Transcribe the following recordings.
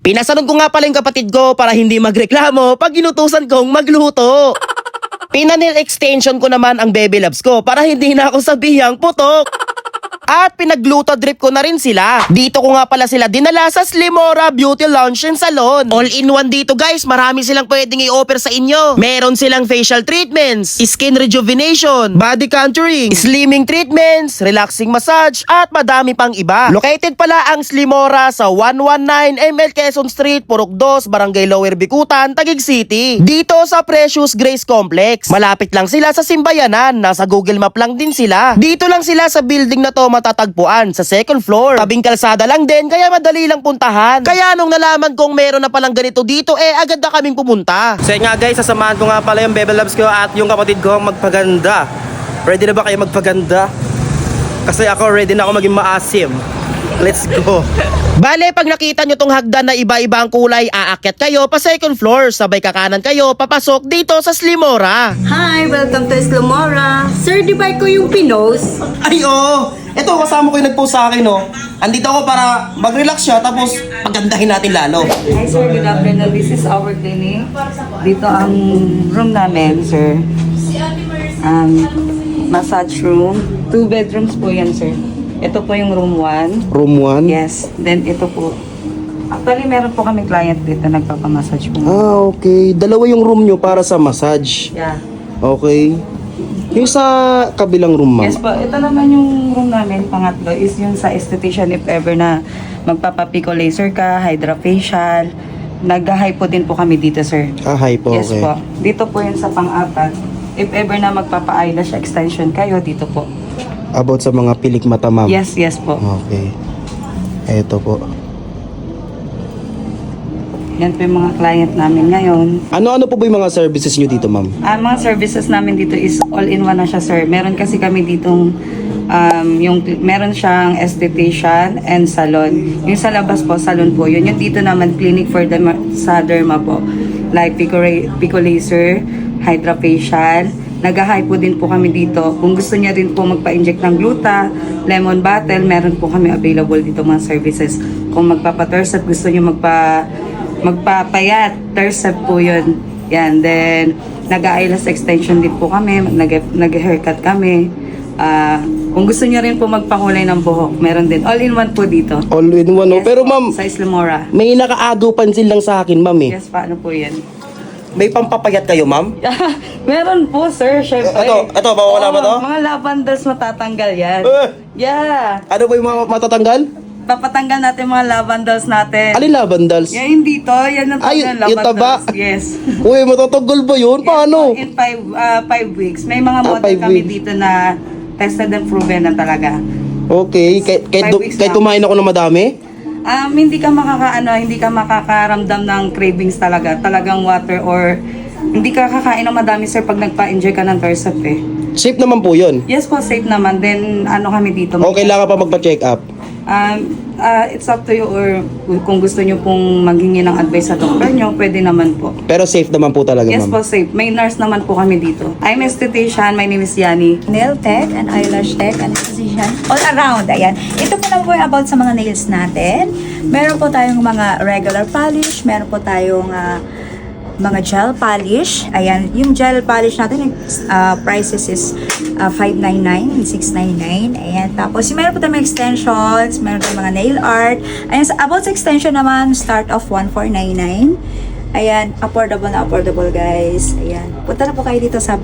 Pinasanon ko nga pala yung kapatid ko para hindi magreklamo pag inutusan kong magluto. Pinanil extension ko naman ang baby loves ko para hindi na ako sabihang putok. At pinagluto drip ko na rin sila. Dito ko nga pala sila dinala sa Slimora Beauty Lounge and Salon. All-in-one dito guys, marami silang pwedeng i-offer sa inyo. Meron silang facial treatments, skin rejuvenation, body contouring, slimming treatments, relaxing massage, at madami pang iba. Located pala ang Slimora sa 119 ML Quezon Street, Purok 2, Barangay Lower Bicutan, Taguig City. Dito sa Precious Grace Complex. Malapit lang sila sa Simbayanan, nasa Google Map lang din sila. Dito lang sila sa building na to matatagpuan sa second floor. Tabing kalsada lang din kaya madali lang puntahan. Kaya nung nalaman kong meron na palang ganito dito agad na kaming pumunta. So nga guys, sasamahan ko nga pala yung baby loves ko at yung kapatid ko magpaganda. Ready na ba kayo magpaganda? Kasi ako ready na ako maging maasim. Let's go. Bale, pag nakita nyo tong hagdan na iba-iba ang kulay, aakyat kayo pa second floor. Sabay kakanan kayo, papasok dito sa Slimora. Hi! Welcome to Slimora. Sir, di ba ko yung pinos? Ay, oo. Ito, kasama ko yung nag-post sa akin, no. Andito ako para mag-relax siya, tapos pagandahin natin lalo. Hi sir, good afternoon. This is our clinic. Dito ang room namin, sir. Massage room. 2 bedrooms po yan, sir. Ito po yung room 1. Room 1? Yes. Then ito po. Actually, meron po kami client dito nagpapamassage po. Okay. Dalawa yung room nyo para sa massage. Yeah. Okay. Yung sa kabilang room, ma'am? Yes po. Ito naman yung room namin, pangatlo, is yung sa esthetician if ever na magpapapico laser ka, hydrofacial. Nag-high po din po kami dito, sir. Hi po, Yes okay. po. Dito po yun sa pang-apat. If ever na magpapa-eyelash extension kayo, dito po. About sa mga pilik mata, ma'am? Yes, yes po. Okay. Eto po. Yan po yung mga client namin ngayon. Ano-ano po ba yung mga services nyo dito, ma'am? Ang mga services namin dito is all-in-one na siya, sir. Meron kasi kami ditong meron siyang esthetician and salon. Yung sa labas po, salon po. Yun yung dito naman, clinic for sa derma po. Like pico laser, hydrofacial. Nag-high po din po kami dito. Kung gusto niya rin po magpa-inject ng gluta, lemon bottle, meron po kami available dito mga services. Kung magpapa-tercep, gusto niyo magpapayat, tercep po yun. Yan, then nag-eyelash extension din po kami, nag-haircut kami. Kung gusto niyo rin po magpakulay ng buhok, meron din. All-in-one po dito. All-in-one, no? Yes Pero, po, ma'am, sa Slimora. may nakaagaw pansin lang sa akin, ma'am, eh. Yes, paano po yan? May pampapayat kayo, ma'am? Meron po, sir, syempre. Ito, mawawala ba to? Mga lavenders matatanggal yan. Yeah. Ano ba yung mga matatanggal? Papatanggal natin mga lavenders natin. Alin lavenders? Yan hindi to. Yan ang Ay, tanggal yung taba. Yes. Uy, matatanggal ba yun? Paano? In 5 weeks. May mga model 5 kami weeks. dito na tested and proven na talaga. Okay, kahit 5 weeks kahit lang. kumain ako ng madami? Hindi ka hindi ka makakaramdam ng cravings talaga. Talagang water or hindi ka kakain ng madami, sir, pag nagpa-enjoy ka ng Tercep eh. Safe naman po yun. Yes po, safe naman. Then, kami dito. O kailangan pa magpa-check up? It's up to you or kung gusto nyo pong maghingi ng advice sa doktor nyo, pwede naman po. Pero safe naman po talaga, Yes ma'am? po, safe. May nurse naman po kami dito. I'm esthetician. My name is Yani. Nail tech and eyelash tech and physician. All around, ayan. Ito po lang po yung about sa mga nails natin. Meron po tayong mga regular polish, meron po tayong mga gel polish. Ayan, yung gel polish natin, prices is $599 and $699. Ayan, tapos meron po tayong mga extensions, meron tayong mga nail art. Ayan, about sa extension naman, start of $1499. Ayan, affordable guys. Ayan, punta na po kayo dito sa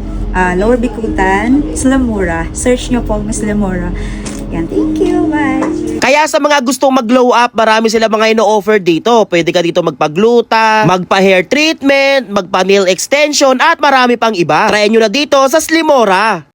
Lower Bicutan, Slimora. Search nyo po Slimora. Ayan, thank you, bye! Kaya sa mga gustong mag-glow up, marami sila mga ino-offer dito. Pwede ka dito magpagluta, magpa-hair treatment, magpa-nail extension, at marami pang iba. Try nyo na dito sa Slimora.